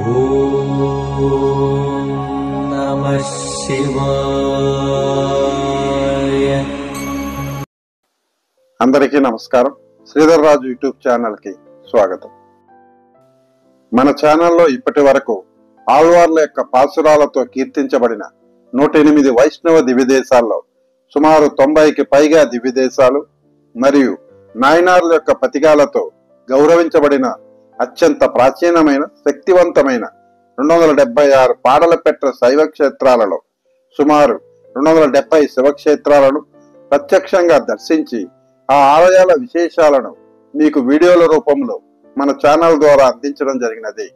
ఓం నమః శివాయ. అందరికీ నమస్కారం. శ్రీధర్ రాజు యూట్యూబ్ ఛానల్ కి స్వాగతం. మన ఛానల్లో ఇప్పటి వరకు ఆళ్వార్ల యొక్క పాసురాలతో కీర్తించబడిన 108 వైష్ణవ దివ్యదేశాల్లో సుమారు 90కి పైగా దివ్యదేశాలు మరియు నాయనార్ల యొక్క పతికాలతో గౌరవించబడిన అత్యంత ప్రాచీనమైన శక్తివంతమైన 276 పాడలపెట్ట శైవ క్షేత్రాలలో సుమారు 270 శివక్షేత్రాలను ప్రత్యక్షంగా దర్శించి ఆ ఆలయాల విశేషాలను మీకు వీడియోల రూపంలో మన ఛానల్ ద్వారా అందించడం జరిగినది.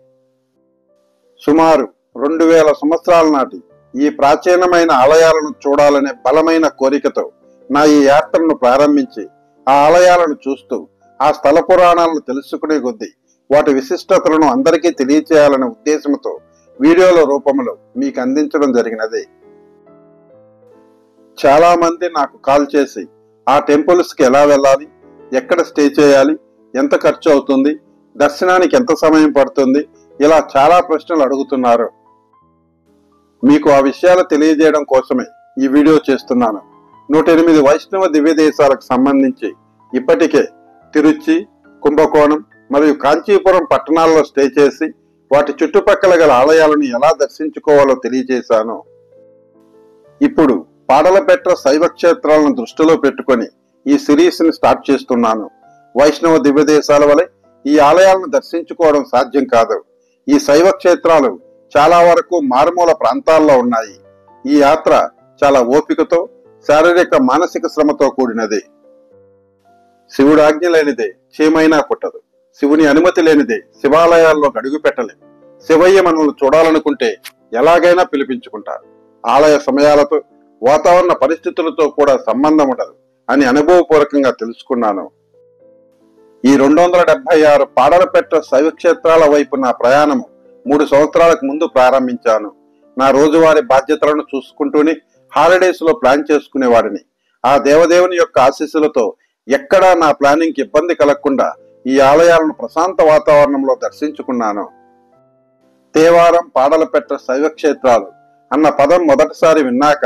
సుమారు 2000 సంవత్సరాల నాటి ఈ ప్రాచీనమైన ఆలయాలను చూడాలనే బలమైన కోరికతో నా ఈ యాత్రను ప్రారంభించి ఆ ఆలయాలను చూస్తూ ఆ స్థల పురాణాలను తెలుసుకునే కొద్దీ వాటి విశిష్టతలను అందరికీ తెలియచేయాలనే ఉద్దేశంతో వీడియోల రూపంలో మీకు అందించడం జరిగినది. చాలా మంది నాకు కాల్ చేసి ఆ టెంపుల్స్ కి ఎలా వెళ్ళాలి, ఎక్కడ స్టే చేయాలి, ఎంత ఖర్చు అవుతుంది, దర్శనానికి ఎంత సమయం పడుతుంది, ఇలా చాలా ప్రశ్నలు అడుగుతున్నారు. మీకు ఆ విషయాలు తెలియజేయడం కోసమే ఈ వీడియో చేస్తున్నాను. 108 వైష్ణవ దివ్య దేశాలకు సంబంధించి ఇప్పటికే తిరుచి, కుంభకోణం మరియు కాంచీపురం పట్టణాల్లో స్టే చేసి వాటి చుట్టుపక్కల గల ఆలయాలను ఎలా దర్శించుకోవాలో తెలియజేశాను. ఇప్పుడు పాడలపెట్ట శైవ క్షేత్రాలను దృష్టిలో పెట్టుకొని ఈ సిరీస్ ని స్టార్ట్ చేస్తున్నాను. వైష్ణవ దివ్య దేశాల వలె ఈ ఆలయాలను దర్శించుకోవడం సాధ్యం కాదు. ఈ శైవ క్షేత్రాలు చాలా వరకు మారుమూల ప్రాంతాల్లో ఉన్నాయి. ఈ యాత్ర చాలా ఓపికతో, శారీరక మానసిక శ్రమతో కూడినది. శివుడు ఆజ్ఞ లేనిదే చీమైనా పుట్టదు. శివుని అనుమతి లేనిదే శివాలయాల్లో అడుగు పెట్టలేం. శివయ్య మనల్ని చూడాలనుకుంటే ఎలాగైనా పిలిపించుకుంటారు. ఆలయ సమయాలతో, వాతావరణ పరిస్థితులతో కూడా సంబంధం ఉండదు అని అనుభవపూర్వకంగా తెలుసుకున్నాను. ఈ 276 పాడలపెట్ట శైవ క్షేత్రాల వైపు నా ప్రయాణము 3 సంవత్సరాలకు ముందు ప్రారంభించాను. నా రోజువారీ బాధ్యతలను చూసుకుంటూనే హాలిడేస్ లో ప్లాన్ చేసుకునేవాడిని. ఆ దేవదేవుని యొక్క ఆశీస్సులతో ఎక్కడా నా ప్లానింగ్ కి ఇబ్బంది కలగకుండా ఈ ఆలయాలను ప్రశాంత వాతావరణంలో దర్శించుకున్నాను. తేవారం పాడలపెట్ట శైవ క్షేత్రాలు అన్న పదం మొదటిసారి విన్నాక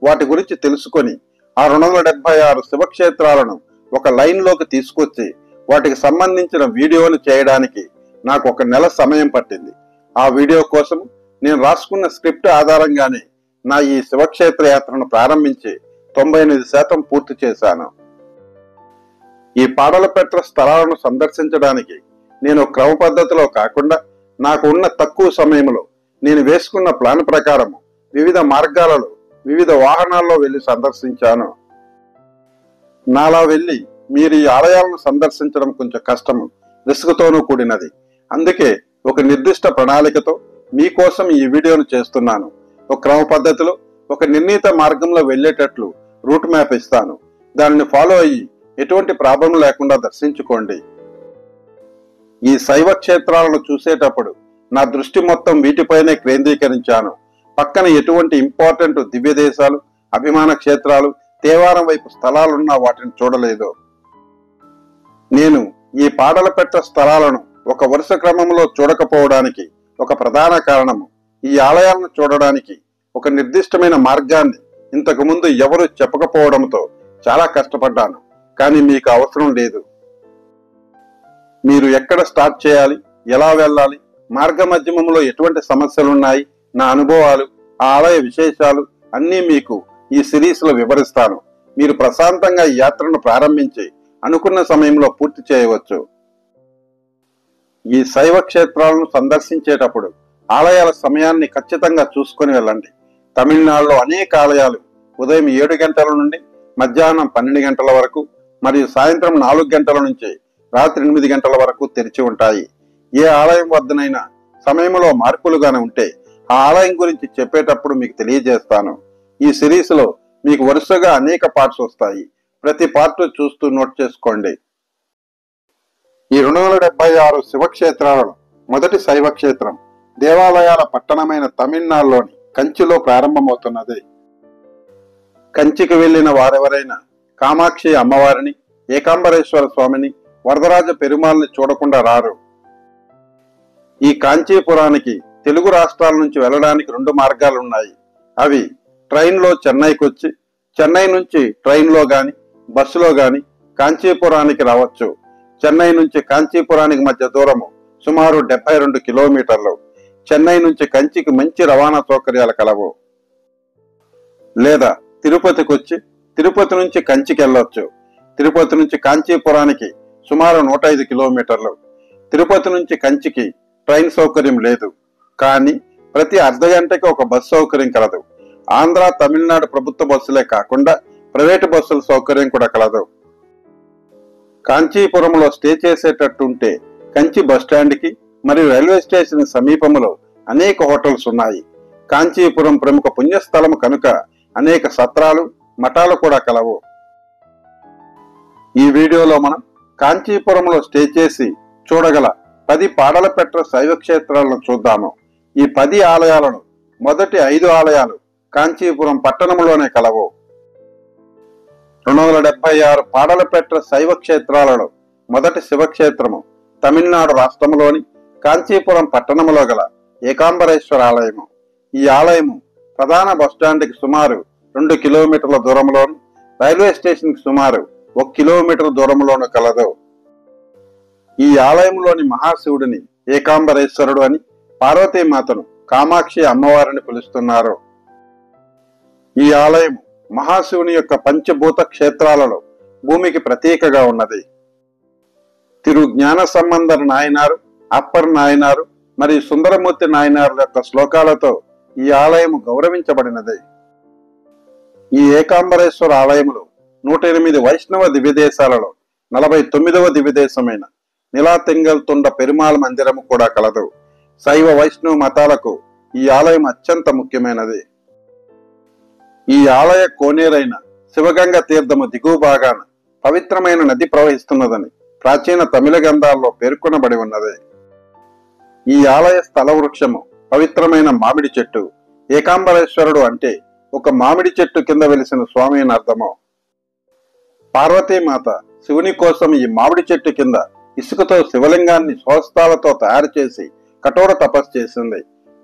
వాటి గురించి తెలుసుకొని ఆ 276 శివక్షేత్రాలను ఒక లైన్ లోకి తీసుకొచ్చి వాటికి సంబంధించిన వీడియోలు చేయడానికి నాకు 1 నెల సమయం పట్టింది. ఆ వీడియో కోసం నేను రాసుకున్న స్క్రిప్ట్ ఆధారంగానే నా ఈ శివక్షేత్ర యాత్రను ప్రారంభించి 98% పూర్తి చేశాను. ఈ పాడలపెట్ట స్థలాలను సందర్శించడానికి నేను క్రమ పద్ధతిలో కాకుండా నాకు ఉన్న తక్కువ సమయంలో నేను వేసుకున్న ప్లాన్ ప్రకారం వివిధ మార్గాలలో వివిధ వాహనాల్లో వెళ్లి సందర్శించాను. నాలా వెళ్లి మీరు ఈ ఆలయాలను సందర్శించడం కొంచెం కష్టము, రిస్క్తోనూ కూడినది. అందుకే ఒక నిర్దిష్ట ప్రణాళికతో మీకోసం ఈ వీడియోను చేస్తున్నాను. ఒక క్రమ పద్ధతిలో ఒక నిర్ణీత మార్గంలో వెళ్లేటట్లు రూట్ మ్యాప్ ఇస్తాను. దానిని ఫాలో అయ్యి ఎటువంటి ప్రాబ్లం లేకుండా దర్శించుకోండి. ఈ శైవ క్షేత్రాలను చూసేటప్పుడు నా దృష్టి మొత్తం వీటిపైనే కేంద్రీకరించాను. పక్కన ఎటువంటి ఇంపార్టెంట్ దివ్య దేశాలు, అభిమాన క్షేత్రాలు, తేవారం వైపు స్థలాలున్నా వాటిని చూడలేదు. నేను ఈ పాడలపెట్ట స్థలాలను ఒక వరుస క్రమంలో చూడకపోవడానికి ఒక ప్రధాన కారణము ఈ ఆలయాలను చూడడానికి ఒక నిర్దిష్టమైన మార్గాన్ని ఇంతకు ముందు ఎవరు చెప్పకపోవడంతో చాలా కష్టపడ్డాను. కానీ మీకు అవసరం లేదు. మీరు ఎక్కడ స్టార్ట్ చేయాలి, ఎలా వెళ్ళాలి, మార్గ మధ్యమంలో ఎటువంటి సమస్యలున్నాయి, నా అనుభవాలు, ఆ ఆలయ విశేషాలు అన్నీ మీకు ఈ సిరీస్ లో వివరిస్తాను. మీరు ప్రశాంతంగా ఈ యాత్రను ప్రారంభించి అనుకున్న సమయంలో పూర్తి చేయవచ్చు. ఈ శైవ క్షేత్రాలను సందర్శించేటప్పుడు ఆలయాల సమయాన్ని ఖచ్చితంగా చూసుకొని వెళ్ళండి. తమిళనాడులో అనేక ఆలయాలు ఉదయం 7 గంటల నుండి మధ్యాహ్నం 12 గంటల వరకు మరియు సాయంత్రం 4 గంటల నుంచి రాత్రి 8 గంటల వరకు తెరిచి ఉంటాయి. ఏ ఆలయం వద్దనైనా సమయంలో మార్పులుగానే ఉంటే ఆ ఆలయం గురించి చెప్పేటప్పుడు మీకు తెలియజేస్తాను. ఈ సిరీస్ లో మీకు వరుసగా అనేక పార్ట్స్ వస్తాయి. ప్రతి పార్ట్ చూస్తూ నోట్ చేసుకోండి. ఈ 276 శివక్షేత్రాలలో మొదటి శైవ క్షేత్రం దేవాలయాల పట్టణమైన తమిళనాడులోని కంచిలో ప్రారంభమవుతున్నది. కంచికి వెళ్లిన వారెవరైనా కామాక్షి అమ్మవారిని, ఏకాంబరేశ్వర స్వామిని, వరదరాజ పెరుమాల్ని చూడకుండా రారు. ఈ కాంచీపురానికి తెలుగు రాష్ట్రాల నుంచి వెళ్ళడానికి 2 మార్గాలు ఉన్నాయి. అవి ట్రైన్లో చెన్నైకి వచ్చి, చెన్నై నుంచి ట్రైన్లో గాని బస్సులో గాని కాంచీపురానికి రావచ్చు. చెన్నై నుంచి కాంచీపురానికి మధ్య దూరము సుమారు 72 కిలోమీటర్లు. చెన్నై నుంచి కంచికి మంచి రవాణా సౌకర్యాలు కలవు. లేదా తిరుపతికి వచ్చి తిరుపతి నుంచి కంచికి వెళ్ళొచ్చు. తిరుపతి నుంచి కాంచీపురానికి సుమారు 105 కిలోమీటర్లు. తిరుపతి నుంచి కంచికి ట్రైన్ సౌకర్యం లేదు, కానీ ప్రతి అర్ధ గంటకి ఒక బస్సు సౌకర్యం కలదు. ఆంధ్ర, తమిళనాడు ప్రభుత్వ బస్సులే కాకుండా ప్రైవేటు బస్సుల సౌకర్యం కూడా కలదు. కాంచీపురంలో స్టే చేసేటట్టుంటే కంచి బస్టాండ్కి మరియు రైల్వే స్టేషన్ సమీపంలో అనేక హోటల్స్ ఉన్నాయి. కాంచీపురం ప్రముఖ పుణ్యస్థలం కనుక అనేక సత్రాలు, మఠాలు కూడా కలవు. ఈ వీడియోలో మనం కాంచీపురంలో స్టే చేసి చూడగల 10 పాడలపెట్ట శైవ క్షేత్రాలను చూద్దాము. ఈ 10 ఆలయాలను మొదటి 5 ఆలయాలు కాంచీపురం పట్టణంలోనే కలవు. 276 పాడలపెట్ట శైవ క్షేత్రాలలో మొదటి శివక్షేత్రము తమిళనాడు రాష్ట్రంలోని కాంచీపురం పట్టణంలో గల ఏకాంబరేశ్వర ఆలయము. ఈ ఆలయము ప్రధాన బస్టాండ్కి సుమారు 2 కిలోమీటర్ల దూరంలోను, రైల్వే స్టేషన్కి సుమారు 1 కిలోమీటర్ దూరంలోను కలదు. ఈ ఆలయంలోని మహాశివుడిని ఏకాంబరేశ్వరుడు అని, పార్వతీమాతను కామాక్షి అమ్మవారిని పిలుస్తున్నారు. ఈ ఆలయం మహాశివుని యొక్క పంచభూత క్షేత్రాలలో భూమికి ప్రతీకగా ఉన్నది. తిరు జ్ఞాన సంబంధర్ నాయనారు, అప్పర్ నాయనారు మరియు సుందరమూర్తి నాయనారుల యొక్క శ్లోకాలతో ఈ ఆలయం గౌరవించబడినది. ఈ ఏకాంబరేశ్వర ఆలయములో 108 వైష్ణవ దివ్యదేశాలలో 49వ దివ్యదేశమైన నిలాతింగల్ తుండ పెరుమాళ్ మందిరము కూడా కలదు. శైవ వైష్ణవ మతాలకు ఈ ఆలయం అత్యంత ముఖ్యమైనది. ఈ ఆలయ కోనేరైన శివగంగ తీర్థము దిగువ భాగాన పవిత్రమైన నది ప్రవహిస్తున్నదని ప్రాచీన తమిళ గ్రంథాల్లో పేర్కొనబడి ఉన్నది. ఈ ఆలయ స్థల వృక్షము పవిత్రమైన మామిడి చెట్టు. ఏకాంబరేశ్వరుడు అంటే ఒక మామిడి చెట్టు కింద వెలిసిన స్వామి అని అర్థము. పార్వతీమాత శివుని కోసం ఈ మామిడి చెట్టు కింద ఇసుకతో శివలింగాన్ని స్వహస్తాలతో తయారు చేసి కఠోర తపస్సు చేసింది.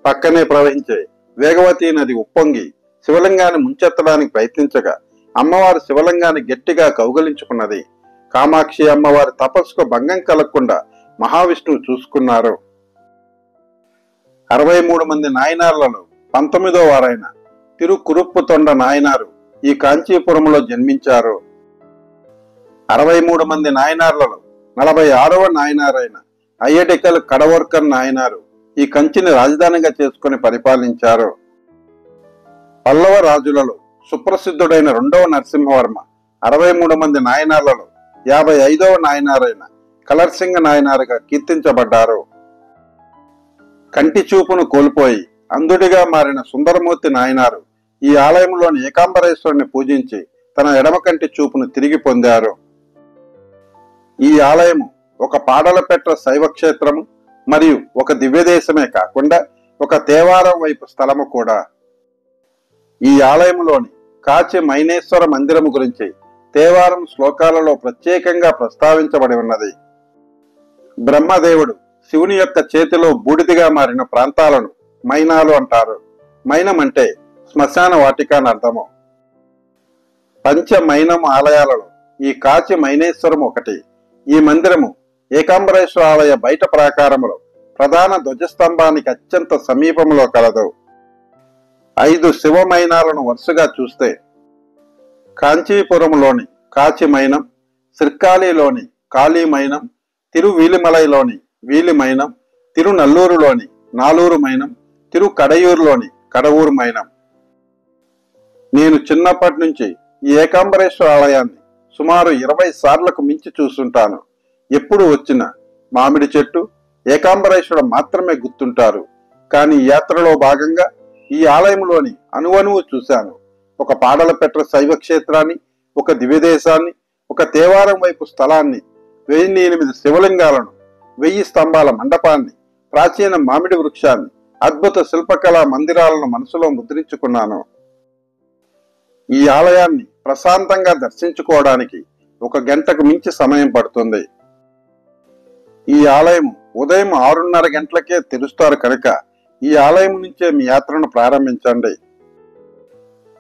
పక్కనే ప్రవహించే వేగవతి నది ఉప్పొంగి శివలింగాన్ని ముంచెత్తడానికి ప్రయత్నించగా అమ్మవారు శివలింగాన్ని గట్టిగా కౌగలించుకున్నది. కామాక్షి అమ్మవారి తపస్సుకు భంగం కలగకుండా మహావిష్ణువు చూసుకున్నారు. 63 మంది నాయనార్లలో 19వ వారైన తిరుకురుప్పు తొండ నాయనారు ఈ కాంచీపురంలో జన్మించారు. 63 మంది నాయనార్లలో 46వ నాయనారైన అయ్యడికల్ కడవర్కర్ నాయనారు ఈ కంచిని రాజధానిగా చేసుకుని పరిపాలించారు. పల్లవ రాజులలో సుప్రసిద్ధుడైన 2వ నరసింహవర్మ 63 మంది నాయనార్లలో 55వ నాయనారైన కలర్సింగ నాయనారుగా కీర్తించబడ్డారు. కంటి చూపును కోల్పోయి అంధుడిగా మారిన సుందరమూర్తి నాయనారు ఈ ఆలయంలోని ఏకాంబరేశ్వరుని పూజించి తన ఎడమ కంటి చూపును తిరిగి పొందారు. ఈ ఆలయము ఒక పాడలపెట్ట శైవ క్షేత్రము మరియు ఒక దివ్యదేశమే కాకుండా ఒక దేవాలయం వైపు స్థలము కూడా. ఈ ఆలయంలోని కాచి మైనేశ్వర మందిరము గురించి దేవారం శ్లోకాలలో ప్రత్యేకంగా ప్రస్తావించబడి ఉన్నది. బ్రహ్మదేవుడు శివుని యొక్క చేతిలో బూడిదిగా మారిన ప్రాంతాలను మైనాలు అంటారు. మైనం అంటే శ్మశాన వాటిక అని అర్థము. పంచమైనం ఆలయాలలో ఈ కాచి మైనేశ్వరం ఒకటి. ఈ మందిరము ఏకాంబరేశ్వర ఆలయ బయట ప్రాకారములో ప్రధాన ధ్వజస్తంభానికి అత్యంత సమీపంలో కలదు. 5 శివమైనాలను వరుసగా చూస్తే కాంచీపురంలోని కాచిమైనం, సిర్కాలిలోని కాళీమైనం, తిరువీలిమలైలోని వీలిమైనం, తిరునల్లూరులోని నాలూరు మైనం, తిరుకడయూరులోని కడవూరు మైనం. నేను చిన్నప్పటి నుంచి ఈ ఏకాంబరేశ్వర ఆలయాన్ని సుమారు 20 సార్లకు మించి చూస్తుంటాను. ఎప్పుడు వచ్చిన మామిడి చెట్టు, ఏకాంబరేశ్వరుడు మాత్రమే గుర్తుంటారు. కానీ యాత్రలో భాగంగా ఈ ఆలయంలోని అణువణువు చూశాను. ఒక పాడలపెట్ట శైవ క్షేత్రాన్ని, ఒక దివ్యదేశాన్ని, ఒక దేవాలయం వైపు స్థలాన్ని, 1008 శివలింగాలను, 1000 స్తంభాల మండపాన్ని, ప్రాచీన మామిడి వృక్షాన్ని, అద్భుత శిల్పకళా మందిరాలను మనసులో ముద్రించుకున్నాను. ఈ ఆలయాన్ని ప్రశాంతంగా దర్శించుకోవడానికి 1 గంటకు మించి సమయం పడుతుంది. ఈ ఆలయం ఉదయం 6:30 గంటలకే తెరుస్తారు కనుక ఈ ఆలయం నుంచే మీ యాత్రను ప్రారంభించండి.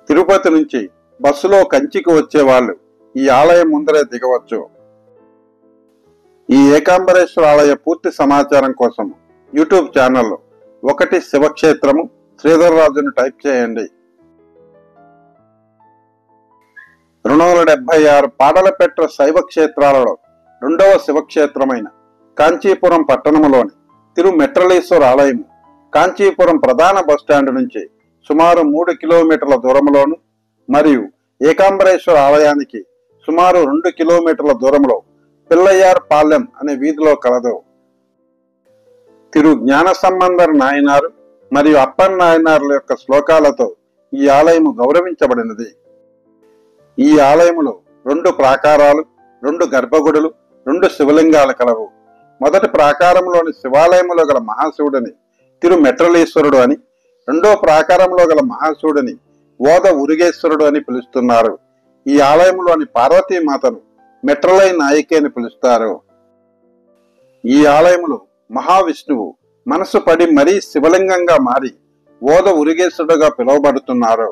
తిరుపతి నుంచి బస్సులో కంచికి వచ్చేవాళ్ళు ఈ ఆలయం ముందరే దిగవచ్చు. ఈ ఏకాంబరేశ్వర ఆలయ పూర్తి సమాచారం కోసం యూట్యూబ్ ఛానల్లో 1 శివక్షేత్రము శ్రీధర్రాజును టైప్ చేయండి. 276 పాడలపెట్ట శైవ క్షేత్రాలలో 2వ శివక్షేత్రమైన కాంచీపురం పట్టణంలోని తిరుమెట్రలేశ్వర ఆలయం కాంచీపురం ప్రధాన బస్టాండ్ నుంచి సుమారు 3 కిలోమీటర్ల దూరంలోను మరియు ఏకాంబరేశ్వర ఆలయానికి సుమారు 2 కిలోమీటర్ల దూరంలో పిల్లయ్యార్ పాలెం అనే వీధిలో కలదు. తిరు జ్ఞాన సంబంధర్ నాయనారు మరియు అప్పన్ నాయనార్ల యొక్క శ్లోకాలతో ఈ ఆలయము గౌరవించబడినది. ఈ ఆలయములో 2 ప్రాకారాలు, 2 గర్భగుడులు, 2 శివలింగాలు కలవు. మొదటి ప్రాకారంలోని శివాలయములో గల మహాశివుడిని తిరుమెట్రలేశ్వరుడు అని, 2వ ప్రాకారంలో గల మహాశివుడిని ఓద ఉరుగేశ్వరుడు అని పిలుస్తున్నారు. ఈ ఆలయంలోని పార్వతీమాతను మెట్రలై నాయకి అని పిలుస్తారు. ఈ ఆలయములో మహావిష్ణువు మనసు పడి మరీ శివలింగంగా మారి ఓద ఉరుగేశ్వరుడుగా పిలువబడుతున్నారు.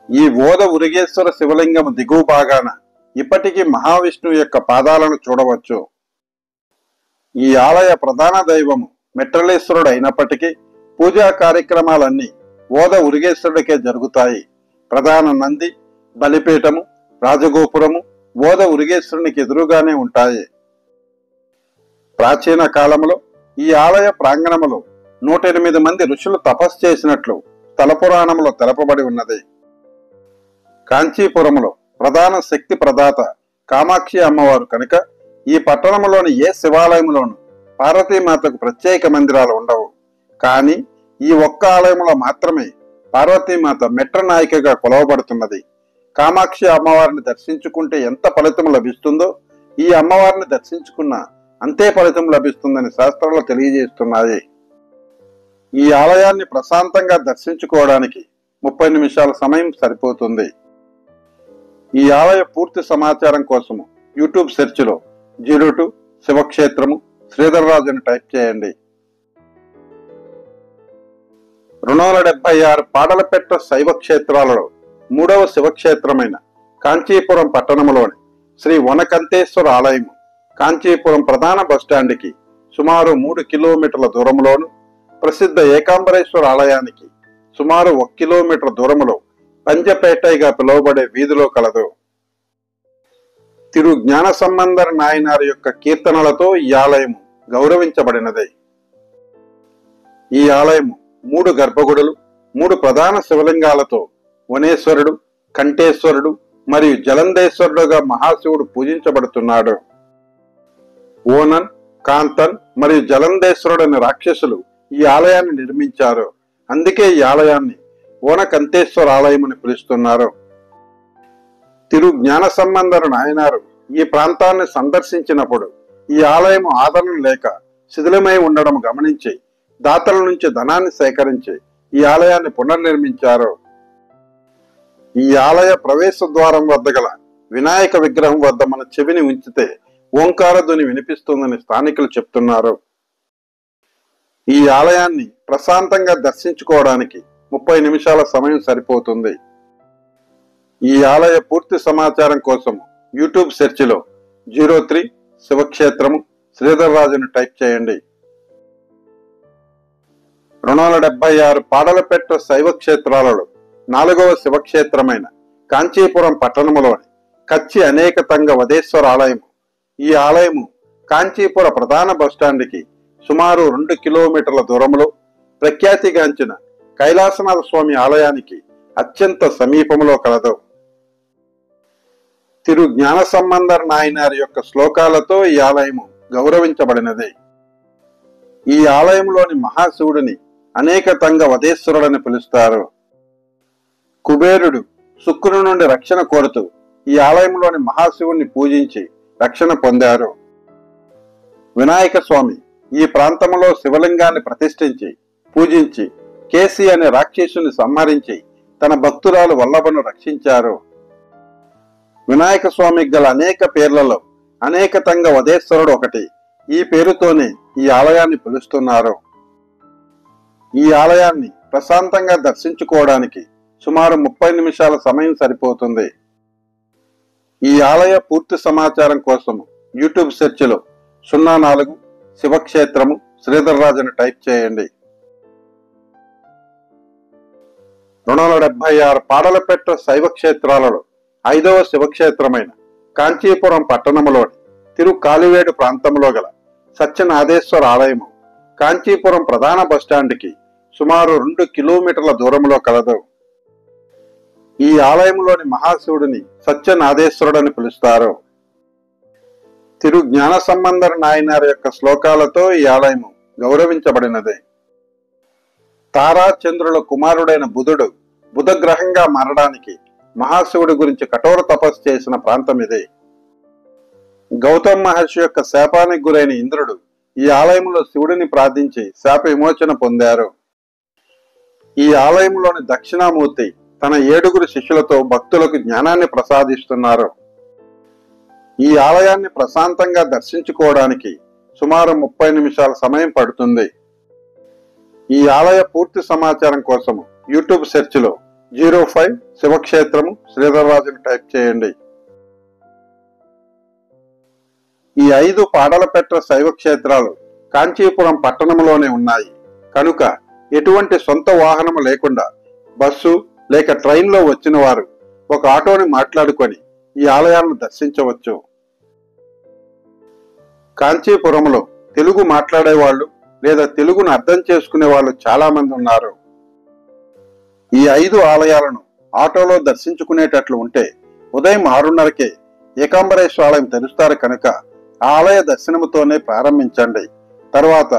ఈ ఓద ఉరుగేశ్వర శివలింగము దిగువ భాగాన ఇప్పటికీ మహావిష్ణువు యొక్క పాదాలను చూడవచ్చు. ఈ ఆలయ ప్రధాన దైవము మెట్రలేశ్వరుడు అయినప్పటికీ పూజా కార్యక్రమాలన్నీ ఓద ఉరుగేశ్వరుడికే జరుగుతాయి. ప్రధాన నంది, బలిపీఠము, రాజగోపురము ఓద ఉరుగేశ్వరునికి ఎదురుగానే ఉంటాయి. ప్రాచీన కాలంలో ఈ ఆలయ ప్రాంగణములో 108 మంది ఋషులు తపస్సు చేసినట్లు స్థల పురాణంలో తెలపబడి ఉన్నది. కాంచీపురములో ప్రధాన శక్తి ప్రదాత కామాక్షి అమ్మవారు కనుక ఈ పట్టణంలోని ఏ శివాలయంలోనూ పార్వతీమాతకు ప్రత్యేక మందిరాలు ఉండవు. కానీ ఈ ఒక్క ఆలయంలో మాత్రమే పార్వతీమాత మెట్ర నాయికగా కొలవబడుతున్నది. కామాక్షి అమ్మవారిని దర్శించుకుంటే ఎంత ఫలితం లభిస్తుందో ఈ అమ్మవారిని దర్శించుకున్న అంతే ఫలితం లభిస్తుందని శాస్త్రాలు తెలియజేస్తున్నాయి. ఈ ఆలయాన్ని ప్రశాంతంగా దర్శించుకోవడానికి 30 నిమిషాల సమయం సరిపోతుంది. ఈ ఆలయ పూర్తి సమాచారం కోసము యూట్యూబ్ సెర్చ్లో 02 శివక్షేత్రము శ్రీధర్రాజుని టైప్ చేయండి. 276 పాడలపెట్ట శైవ క్షేత్రాలలో 3వ శివక్షేత్రమైన కాంచీపురం పట్టణంలోని శ్రీ వనకంతేశ్వర ఆలయము కాంచీపురం ప్రధాన బస్టాండ్కి సుమారు 3 కిలోమీటర్ల దూరంలోను, ప్రసిద్ధ ఏకాంబరేశ్వర ఆలయానికి సుమారు 1 కిలోమీటర్ దూరంలో పంజపేటైగా పిలువబడే వీధిలో కలదు. తిరు జ్ఞాన సంబంధర్ నాయనార్ యొక్క కీర్తనలతో ఈ ఆలయము గౌరవించబడినది. ఈ ఆలయము 3 గర్భగుడులు, 3 ప్రధాన శివలింగాలతో వనేశ్వరుడు, కంఠేశ్వరుడు మరియు జలంధేశ్వరుడుగా మహాశివుడు పూజించబడుతున్నాడు. ఓనన్, కాంతన్ మరియు జలంధేశ్వరుడు అనే రాక్షసులు ఈ ఆలయాన్ని నిర్మించారు. అందుకే ఈ ఆలయాన్ని ఓనకంతేశ్వర ఆలయం అని పిలుస్తున్నారు. తిరు జ్ఞాన సంబంధర్ నాయనారు ఈ ప్రాంతాన్ని సందర్శించినప్పుడు ఈ ఆలయం ఆదరణ లేక శిథిలమై ఉండడం గమనించి దాతల నుంచి ధనాన్ని సేకరించి ఈ ఆలయాన్ని పునర్నిర్మించారు. ఈ ఆలయ ప్రవేశ ద్వారం వద్ద గల వినాయక విగ్రహం వద్ద మన చెవిని ఉంచితే ఓంకార ధ్వని వినిపిస్తుందని స్థానికులు చెప్తున్నారు. ఈ ఆలయాన్ని ప్రశాంతంగా దర్శించుకోవడానికి 30 నిమిషాల సమయం సరిపోతుంది. ఈ ఆలయ పూర్తి సమాచారం కోసం యూట్యూబ్ సెర్చ్లో 03 శివక్షేత్రము శ్రీధర్రాజుని టైప్ చేయండి. 276 పాడలపెట్ట శైవ క్షేత్రాలలో 4వ శివక్షేత్రమైన కాంచీపురం పట్టణములోని కచ్చి అనేకతంగ వదేశ్వర ఆలయము. ఈ ఆలయము కాంచీపుర ప్రధాన బస్టాండ్కి సుమారు 2 కిలోమీటర్ల దూరంలో ప్రఖ్యాతిగాంచిన కైలాసనాథ స్వామి ఆలయానికి అత్యంత సమీపంలో కలదు. తిరు జ్ఞాన సంబంధర్ నాయనార్ యొక్క శ్లోకాలతో ఈ ఆలయము గౌరవించబడినది. ఈ ఆలయంలోని మహాశివుడిని అనేకతంగ వదేశ్వరుడని పిలుస్తారు. కుబేరుడు శుక్రుని నుండి రక్షణ కోరుతూ ఈ ఆలయంలోని మహాశివుణ్ణి పూజించి రక్షణ పొందారు. వినాయక స్వామి ఈ ప్రాంతంలో శివలింగాన్ని ప్రతిష్ఠించి పూజించి కేసి అనే రాక్షసుని సంహరించి తన భక్తురాలు వల్లభను రక్షించారు. వినాయక స్వామికి గల అనేక పేర్లలో అనేకతంగ వదేశ్వరుడు ఒకటి. ఈ పేరుతోనే ఈ ఆలయాన్ని పిలుస్తున్నారు. ఈ ఆలయాన్ని ప్రశాంతంగా దర్శించుకోవడానికి సుమారు 30 నిమిషాల సమయం సరిపోతుంది. ఈ ఆలయ పూర్తి సమాచారం కోసం యూట్యూబ్ సెర్చ్లో 04 శివక్షేత్రము శ్రీధర్రాజ్ అని టైప్ చేయండి. 276 పాడలపెట్ట శైవ క్షేత్రాలలో 5వ శివక్షేత్రమైన కాంచీపురం పట్టణంలోని తిరుకాలివేడు ప్రాంతంలో గల సత్యనాథేశ్వర ఆలయము కాంచీపురం ప్రధాన బస్టాండ్కి సుమారు 2 కిలోమీటర్ల దూరంలో కలదు. ఈ ఆలయంలోని మహాశివుడిని సత్యనాథేశ్వరుడు అని పిలుస్తారు. తిరు జ్ఞాన సంబంధర నాయనార్ యొక్క శ్లోకాలతో ఈ ఆలయము గౌరవించబడినది. తారాచంద్రుల కుమారుడైన బుధుడు బుధగ్రహంగా మారడానికి మహాశివుడి గురించి కఠోర తపస్సు చేసిన ప్రాంతం ఇది. గౌతమ్ మహర్షి యొక్క శాపానికి గురైన ఇంద్రుడు ఈ ఆలయంలో శివుడిని ప్రార్థించి శాప విమోచన పొందారు. ఈ ఆలయంలోని దక్షిణామూర్తి తన 7 శిష్యులతో భక్తులకు జ్ఞానాన్ని ప్రసాదిస్తున్నారు. ఈ ఆలయాన్ని ప్రశాంతంగా దర్శించుకోవడానికి సుమారు 30 నిమిషాల సమయం పడుతుంది. ఈ ఆలయ పూర్తి సమాచారం కోసం యూట్యూబ్ సెర్చ్లో 05 శివక్షేత్రము శ్రీధర్రాజ్ అని టైప్ చేయండి. ఈ 5 పాడలపెట్ట శైవ క్షేత్రాలు కాంచీపురం పట్టణంలోనే ఉన్నాయి కనుక ఎటువంటి సొంత వాహనం లేకుండా బస్సు లేక ట్రైన్లో వచ్చిన వారు ఒక ఆటోని మాట్లాడుకొని ఈ ఆలయాలను దర్శించవచ్చు. కాంచీపురంలో తెలుగు మాట్లాడే వాళ్ళు లేదా తెలుగును అర్థం చేసుకునే వాళ్ళు చాలా మంది ఉన్నారు. ఈ 5 ఆలయాలను ఆటోలో దర్శించుకునేటట్లు ఉంటే ఉదయం 6:30కే ఏకాంబరేశ్వర ఆలయం తెరుస్తారు కనుక ఆ ఆలయ దర్శనముతోనే ప్రారంభించండి. తర్వాత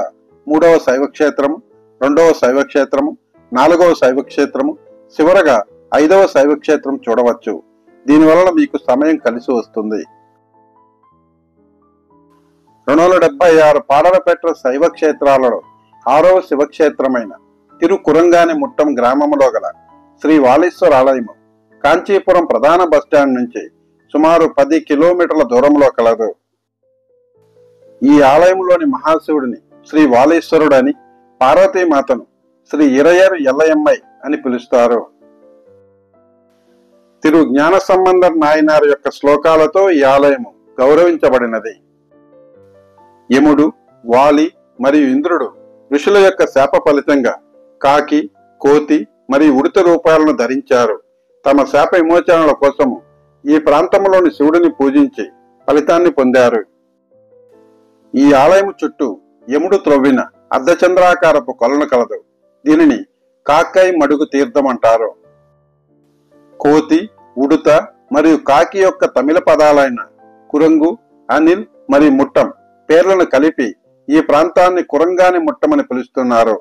3వ శైవక్షేత్రము, 2వ శైవక్షేత్రము, 4వ శైవక్షేత్రము, చివరగా 5వ శైవక్షేత్రం చూడవచ్చు. దీనివలన మీకు సమయం కలిసి వస్తుంది. 276 పాడలపెట్ట శైవ క్షేత్రాలలో 6వ శివక్షేత్రమైన తిరుకురంగాని ముట్టం గ్రామంలో గల శ్రీ వాలీశ్వర ఆలయము కాంచీపురం ప్రధాన బస్టాండ్ నుంచి సుమారు 10 కిలోమీటర్ల దూరంలో కలదు. ఈ ఆలయంలోని మహాశివుడిని శ్రీ వాలీశ్వరుడు అని, పార్వతీమాతను శ్రీ ఇరయర్ ఎల్లయమ్మై అని పిలుస్తారు. తిరు జ్ఞాన సంబంధర్ నాయనార్ యొక్క శ్లోకాలతో ఈ ఆలయము గౌరవించబడినది. యముడు, వాలి మరియు ఇంద్రుడు ఋషుల యొక్క శాప ఫలితంగా కాకి, కోతి మరియు ఉడత రూపాలను ధరించారు. తమ శాప విమోచనల కోసము ఈ ప్రాంతంలోని శివుడిని పూజించి ఫలితాన్ని పొందారు. ఈ ఆలయము చుట్టూ యముడు త్రవ్విన అర్ధచంద్రాకారపు కొలను కలదు. దీనిని కాక్కై మడుగు తీర్థం అంటారు. కోతి, ఉడుత మరియు కాకి యొక్క తమిళ పదాలైన కురంగు, అనిల్ మరియు ముట్టం పేర్లను కలిపి ఈ ప్రాంతాన్ని కురంగాని ముట్టమని పిలుస్తున్నారు.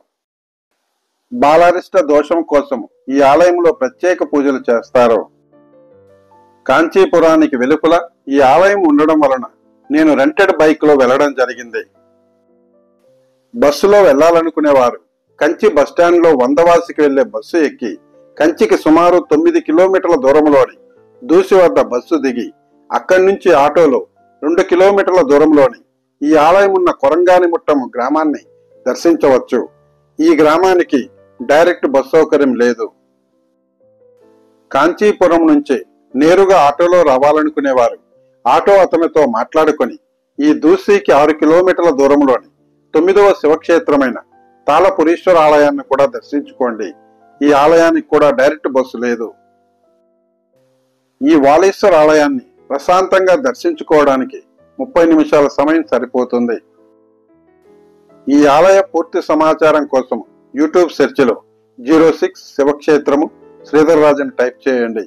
బాలారిష్ట దోషం కోసం ఈ ఆలయంలో ప్రత్యేక పూజలు చేస్తారు. కాంచీపురానికి వెలుపల ఈ ఆలయం ఉండడం వలన నేను రెంటెడ్ బైక్ లో వెళ్లడం జరిగింది. బస్సులో వెళ్లాలనుకునేవారు కంచి బస్టాండ్ లో వందవాసికి వెళ్లే బస్సు ఎక్కి కంచికి సుమారు 9 కిలోమీటర్ల దూరంలోని దూసి వద్ద బస్సు దిగి అక్కడి నుంచి ఆటోలో 2 కిలోమీటర్ల దూరంలోని ఈ ఆలయం ఉన్న కొరంగాని ముట్టం గ్రామాన్ని దర్శించవచ్చు. ఈ గ్రామానికి డైరెక్ట్ బస్ సౌకర్యం లేదు. కాంచీపురం నుంచి నేరుగా ఆటోలో రావాలనుకునేవారు ఆటో అతనితో మాట్లాడుకొని ఈ దూసికి 6 కిలోమీటర్ల దూరంలోని 9వ శివక్షేత్రమైన తాళపురీశ్వర ఆలయాన్ని కూడా దర్శించుకోండి. ఈ ఆలయానికి కూడా డైరెక్ట్ బస్సు లేదు. ఈ వాలీశ్వర ఆలయాన్ని ప్రశాంతంగా దర్శించుకోవడానికి 30 నిమిషాల సమయం సరిపోతుంది. ఈ ఆలయ పూర్తి సమాచారం కోసం యూట్యూబ్ సెర్చ్లో 06 శివక్షేత్రము శ్రీధర్రాజ్ అని టైప్ చేయండి.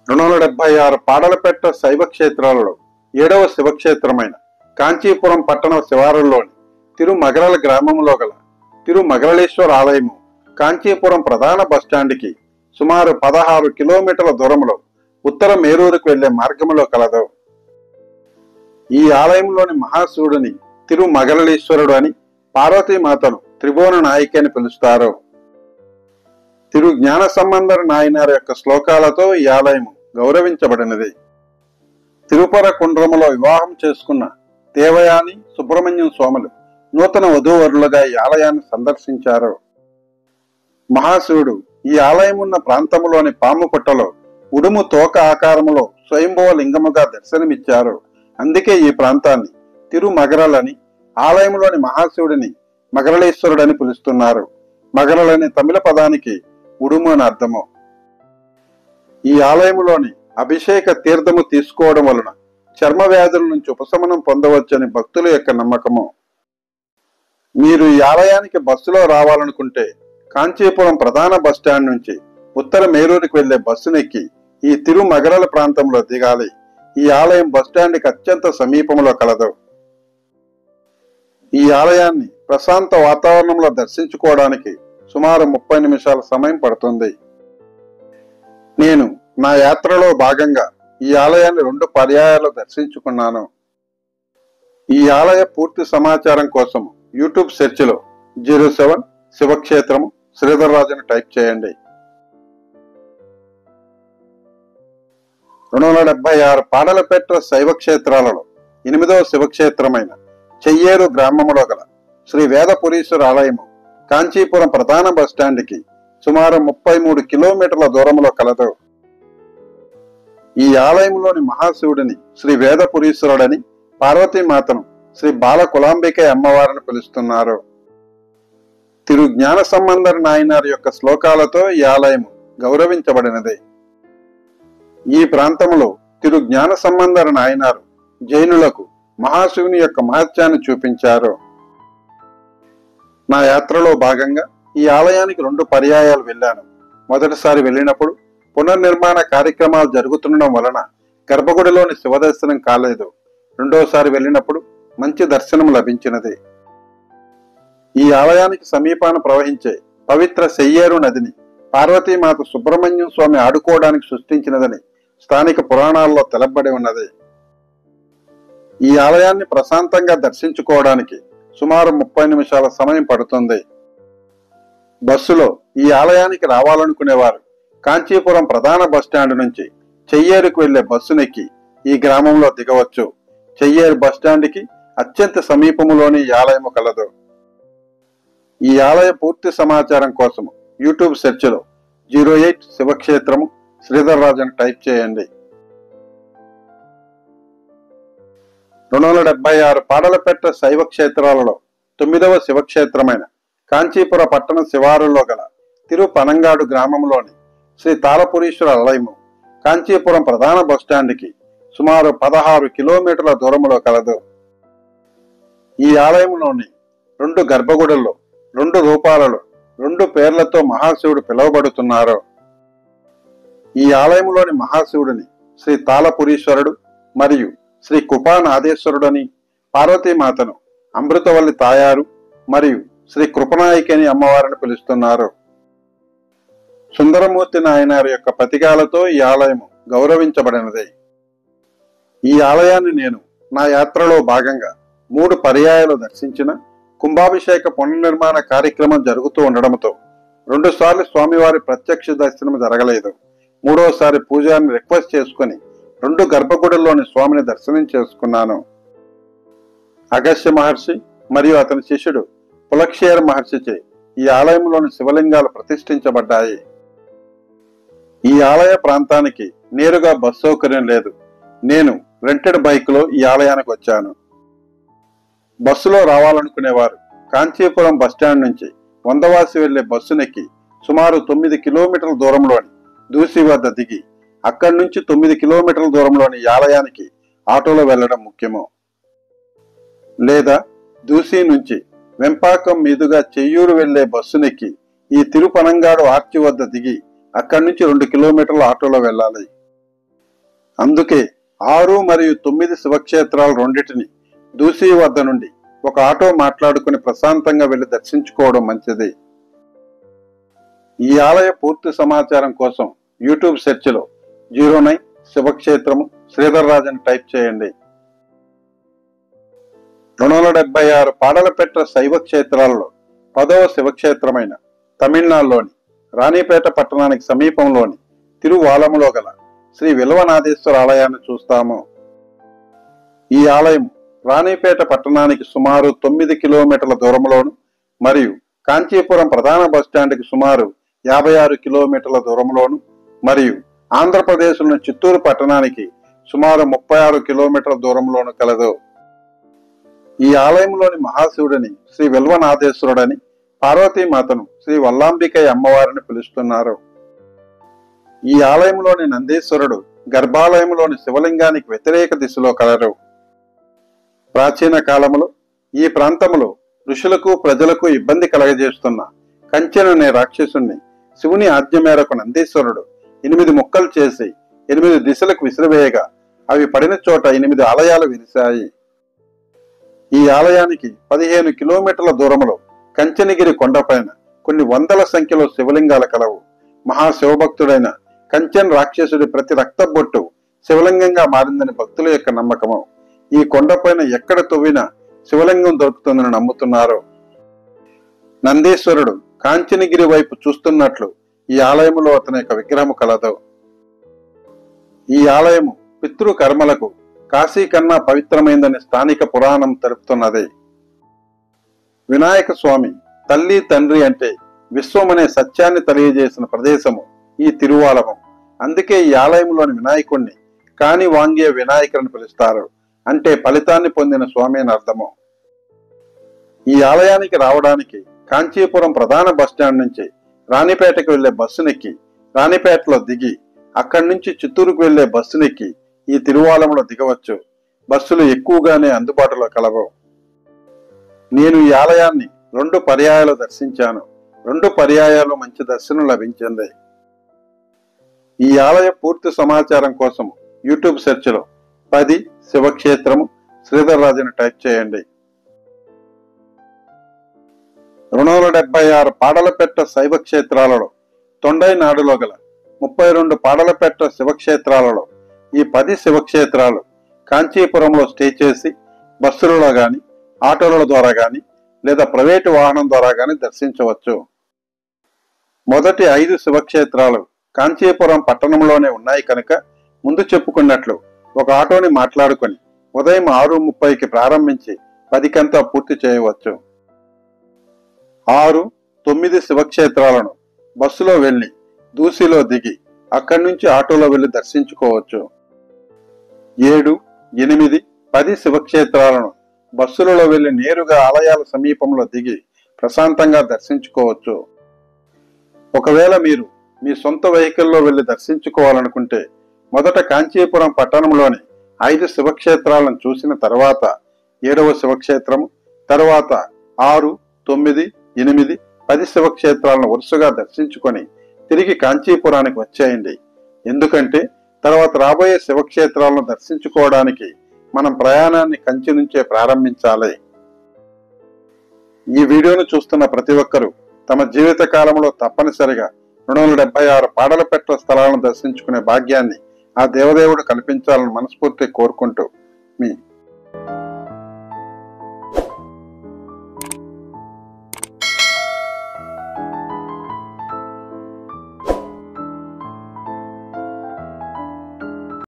276 పాడలపెట్ట శైవ క్షేత్రాలలో 7వ శివక్షేత్రమైన కాంచీపురం పట్టణ శివారుల్లోని తిరుమగరల గ్రామంలో గల తిరుమగరళేశ్వర ఆలయము కాంచీపురం ప్రధాన బస్టాండ్కి సుమారు 16 కిలోమీటర్ల దూరంలో ఉత్తర మేరూరుకు వెళ్లే మార్గంలో కలదు. ఈ ఆలయంలోని మహాశివుడిని తిరుమగరళేశ్వరుడు అని, పార్వతీమాతను త్రిభువన నాయకి అని పిలుస్తారు. తిరు జ్ఞాన సంబంధర నాయనార్ యొక్క శ్లోకాలతో ఈ ఆలయము గౌరవించబడినది. తిరుపర కుండ్రములో వివాహం చేసుకున్న దేవయాని, సుబ్రహ్మణ్యం స్వాములు నూతన వధూవరులుగా ఈ ఆలయాన్ని సందర్శించారు. మహాశివుడు ఈ ఆలయం ఉన్న ప్రాంతంలోని పాము పుట్టలో ఉడుము తోక ఆకారంలో స్వయంభవ లింగముగా దర్శనమిచ్చారు. అందుకే ఈ ప్రాంతాన్ని తిరుమగరలని, ఆలయంలోని మహాశివుడిని మగరళేశ్వరుడని పిలుస్తున్నారు. మగరలని తమిళ పదానికి ఉడుము అని అర్థము. ఈ ఆలయంలోని అభిషేక తీర్థము తీసుకోవడం వలన చర్మ వ్యాధుల నుంచి ఉపశమనం పొందవచ్చని భక్తుల యొక్క నమ్మకము. మీరు ఈ ఆలయానికి బస్సులో రావాలనుకుంటే కాంచీపురం ప్రధాన బస్టాండ్ నుంచి ఉత్తర మేరూరుకి వెళ్లే బస్సునెక్కి ఈ తిరుమగరల ప్రాంతంలో దిగాలి. ఈ ఆలయం బస్టాండ్కి అత్యంత సమీపంలో కలదు. ఈ ఆలయాన్ని ప్రశాంత వాతావరణంలో దర్శించుకోవడానికి సుమారు 30 నిమిషాల సమయం పడుతుంది. నేను నా యాత్రలో భాగంగా ఈ ఆలయాన్ని 2 పర్యాయాలు దర్శించుకున్నాను. ఈ ఆలయ పూర్తి సమాచారం కోసం యూట్యూబ్ సెర్చ్లో 07 శివక్షేత్రము శ్రీధర్రాజుని టైప్ చేయండి. 276 పాడలపెట్ట శైవ క్షేత్రాలలో 8వ శివక్షేత్రమైన చెయ్యేరు గ్రామంలో గల శ్రీ వేదపురీశ్వర ఆలయము కాంచీపురం ప్రధాన బస్టాండ్కి సుమారు 33 కిలోమీటర్ల దూరంలో కలదు. ఈ ఆలయంలోని మహాశివుడిని శ్రీ వేదపురీశ్వరుడని, పార్వతీమాతను శ్రీ బాలకులాంబిక అమ్మవారిని పిలుస్తున్నారు. తిరు జ్ఞాన సంబంధర్ నాయనార్ యొక్క శ్లోకాలతో ఈ ఆలయం గౌరవించబడినది. ఈ ప్రాంతంలో తిరు జ్ఞాన సంబంధర్ నాయనారు జైనులకు మహాశివుని యొక్క మహత్యాన్ని చూపించారు. నా యాత్రలో భాగంగా ఈ ఆలయానికి 2 పర్యాయాలు వెళ్ళాను. మొదటిసారి వెళ్ళినప్పుడు పునర్నిర్మాణ కార్యక్రమాలు జరుగుతుండడం వలన గర్భగుడిలోని శివదర్శనం కాలేదు. రెండోసారి వెళ్ళినప్పుడు మంచి దర్శనం లభించినది. ఈ ఆలయానికి సమీపాన ప్రవహించే పవిత్ర సెయ్యేరు నదిని పార్వతీమాత సుబ్రహ్మణ్యం స్వామి ఆడుకోవడానికి సృష్టించినదని స్థానిక పురాణాల్లో తెలపబడి ఉన్నది. ఈ ఆలయాన్ని ప్రశాంతంగా దర్శించుకోవడానికి సుమారు 30 నిమిషాల సమయం పడుతుంది. బస్సులో ఈ ఆలయానికి రావాలనుకునేవారు కాంచీపురం ప్రధాన బస్టాండ్ నుంచి చెయ్యేరుకు వెళ్లే బస్సునెక్కి ఈ గ్రామంలో దిగవచ్చు. చెయ్యేరు బస్టాండ్కి అత్యంత సమీపంలోని ఈ ఆలయము కలదు. ఈ ఆలయ పూర్తి సమాచారం కోసం యూట్యూబ్ సెర్చ్లో 08 శివక్షేత్రము శ్రీధర్రాజుని టైప్ చేయండి. 276 పాడలపెట్ట శైవ క్షేత్రాలలో 9వ శివక్షేత్రమైన కాంచీపుర పట్టణ శివారులో గల తిరుపనంగాడు గ్రామంలోని శ్రీ తాళపురీశ్వర ఆలయము కాంచీపురం ప్రధాన బస్టాండ్కి సుమారు 16 కిలోమీటర్ల దూరంలో కలదు. ఈ ఆలయంలోని 2 గర్భగుడుల్లో 2 రూపాలలో 2 పేర్లతో మహాశివుడు పిలువబడుతున్నారు. ఈ ఆలయంలోని మహాశివుడిని శ్రీ తాళపురీశ్వరుడు మరియు శ్రీ కృపానాదేశ్వరుడని, పార్వతీమాతను అమృతవల్లి తాయారు మరియు శ్రీ కృపనాయకి అని అమ్మవారిని పిలుస్తున్నారు. సుందరమూర్తి నాయనారు యొక్క పతికాలతో ఈ ఆలయం గౌరవించబడినది. ఈ ఆలయాన్ని నేను నా యాత్రలో భాగంగా 3 పర్యాయాలు దర్శించిన కుంభాభిషేక పునర్నిర్మాణ కార్యక్రమం జరుగుతూ ఉండడంతో 2 సార్లు స్వామివారి ప్రత్యక్ష దర్శనం జరగలేదు. 3వసారి పూజారిని రిక్వెస్ట్ చేసుకుని 2 గర్భగుడుల్లోని స్వామిని దర్శనం చేసుకున్నాను. అగస్త్య మహర్షి మరియు అతని శిష్యుడు పులక్షేర మహర్షిచే ఈ ఆలయంలోని శివలింగాలు ప్రతిష్ఠించబడ్డాయి. ఈ ఆలయ ప్రాంతానికి నేరుగా బస్ సౌకర్యం లేదు. నేను రెంటెడ్ బైక్లో ఈ ఆలయానికి వచ్చాను. బస్సులో రావాలనుకునేవారు కాంచీపురం బస్టాండ్ నుంచి వందవాసి వెళ్లే బస్సునెక్కి సుమారు 9 కిలోమీటర్ల దూరంలోని దూసి వద్ద దిగి అక్కడి నుంచి 9 కిలోమీటర్ల దూరంలోని ఈ ఆలయానికి ఆటోలో వెళ్లడం ముఖ్యము. లేదా దూసి నుంచి వెంపాకం మీదుగా చెయ్యూరు వెళ్లే బస్సునెక్కి ఈ తిరుపనంగాడు ఆర్చి వద్ద దిగి అక్కడి నుంచి 2 కిలోమీటర్ల ఆటోలో వెళ్ళాలి. అందుకే 6 మరియు 9 శివక్షేత్రాలు రెండింటిని దూసి వద్ద నుండి ఒక ఆటో మాట్లాడుకుని ప్రశాంతంగా వెళ్లి దర్శించుకోవడం మంచిది. ఈ ఆలయ పూర్తి సమాచారం కోసం యూట్యూబ్ సెర్చ్లో 09 శివక్షేత్రము శ్రీధర్రాజుని టైప్ చేయండి. 276 పాడలపెట్ట శైవ క్షేత్రాలలో 10వ శివక్షేత్రమైన తమిళనాడులోని రాణిపేట పట్టణానికి సమీపంలోని తిరువాలములో గల శ్రీ విల్వనాథేశ్వర ఆలయాన్ని చూస్తాము. ఈ ఆలయం రాణిపేట పట్టణానికి సుమారు 9 కిలోమీటర్ల దూరంలోను మరియు కాంచీపురం ప్రధాన బస్టాండ్కి సుమారు 56 కిలోమీటర్ల దూరంలోను మరియు ఆంధ్రప్రదేశ్లోని చిత్తూరు పట్టణానికి సుమారు 36 కిలోమీటర్ల దూరంలోను కలదు. ఈ ఆలయంలోని మహాశివుడిని శ్రీ విల్వనాథేశ్వరుడని, పార్వతీమాతను శ్రీ వల్లాంబికయ్య అమ్మవారిని పిలుస్తున్నారు. ఈ ఆలయంలోని నందీశ్వరుడు గర్భాలయంలోని శివలింగానికి వ్యతిరేక దిశలో కలరు. ప్రాచీన కాలంలో ఈ ప్రాంతంలో ఋషులకు ప్రజలకు ఇబ్బంది కలగజేస్తున్న కంచెను అనే రాక్షసుణ్ణి శివుని ఆజ్ఞ మేరకు నందీశ్వరుడు 8 ముక్కలు చేసి 8 దిశలకు విసిరివేయగా అవి పడిన చోట 8 ఆలయాలు వెలిశాయి. ఈ ఆలయానికి 15 కిలోమీటర్ల దూరంలో కంచెనగిరి కొండపైన కొన్ని వందల సంఖ్యలో శివలింగాలు కలవు. మహాశివభక్తుడైన కంచెన్ రాక్షసుడి ప్రతి రక్తబొట్టు శివలింగంగా మారిందని భక్తుల యొక్క నమ్మకము. ఈ కొండపైన ఎక్కడ తవ్వినా శివలింగం దొరుకుతుందని నమ్ముతున్నారు. నందీశ్వరుడు కాంచనగిరి వైపు చూస్తున్నట్లు ఈ ఆలయంలో అతని యొక్క విగ్రహము కలదు. ఈ ఆలయము పితృ కర్మలకు కాశీ కన్నా పవిత్రమైందని స్థానిక పురాణం తెలుపుతున్నది. వినాయక స్వామి తల్లి తండ్రి అంటే విశ్వం అనే సత్యాన్ని తెలియజేసిన ప్రదేశము ఈ తిరువాలవం. అందుకే ఈ ఆలయంలోని వినాయకుణ్ణి కాని వాంగ్య వినాయకుని పిలుస్తారు. అంటే ఫలితాన్ని పొందిన స్వామి అని అర్థము. ఈ ఆలయానికి రావడానికి కాంచీపురం ప్రధాన బస్టాండ్ నుంచి రాణిపేటకు వెళ్లే బస్సునెక్కి రాణిపేటలో దిగి అక్కడి నుంచి చిత్తూరుకు వెళ్లే బస్సునెక్కి ఈ తిరువాలంలో దిగవచ్చు. బస్సులు ఎక్కువగానే అందుబాటులో కలవు. నేను ఈ ఆలయాన్ని 2 పర్యాయాలు దర్శించాను. 2 పర్యాయాలు మంచి దర్శనం లభించింది. ఈ ఆలయ పూర్తి సమాచారం కోసం యూట్యూబ్ సెర్చ్లో 10 శివక్షేత్రము శ్రీధర్ రాజుని టైప్ చేయండి. 276 పాడలపెట్ట శైవ క్షేత్రాలలో తొండైనాడులో గల 32 పాడలపెట్ట శివక్షేత్రాలలో ఈ 10 శివక్షేత్రాలు కాంచీపురంలో స్టే చేసి బస్సులలో గాని ఆటోల ద్వారా గాని లేదా ప్రైవేటు వాహనం ద్వారా గాని దర్శించవచ్చు. మొదటి 5 శివక్షేత్రాలు కాంచీపురం పట్టణంలోనే ఉన్నాయి కనుక ముందు చెప్పుకున్నట్లు ఒక ఆటోని మాట్లాడుకొని ఉదయం 6:30కి ప్రారంభించి 10కంతా పూర్తి చేయవచ్చు. 6, 9 శివక్షేత్రాలను బస్సులో వెళ్లి దూసిలో దిగి అక్కడి నుంచి ఆటోలో వెళ్లి దర్శించుకోవచ్చు. 7, 8, 10 శివక్షేత్రాలను బస్సులలో వెళ్లి నేరుగా ఆలయాల సమీపంలో దిగి ప్రశాంతంగా దర్శించుకోవచ్చు. ఒకవేళ మీరు మీ సొంత వెహికల్లో వెళ్లి దర్శించుకోవాలనుకుంటే మొదట కాంచీపురం పట్టణంలోని 5 శివక్షేత్రాలను చూసిన తర్వాత 7వ శివక్షేత్రము, తర్వాత 6, 9, 8, 10 శివక్షేత్రాలను వరుసగా దర్శించుకొని తిరిగి కాంచీపురానికి వచ్చేయండి. ఎందుకంటే తర్వాత రాబోయే శివక్షేత్రాలను దర్శించుకోవడానికి మనం ప్రయాణాన్ని కంచి నుంచే ప్రారంభించాలి. ఈ వీడియోను చూస్తున్న ప్రతి ఒక్కరూ తమ జీవిత కాలంలో తప్పనిసరిగా 276 పాడలపెట్ట స్థలాలను దర్శించుకునే భాగ్యాన్ని ఆ దేవదేవుడు కల్పించాలని మనస్ఫూర్తిగా కోరుకుంటూ మీ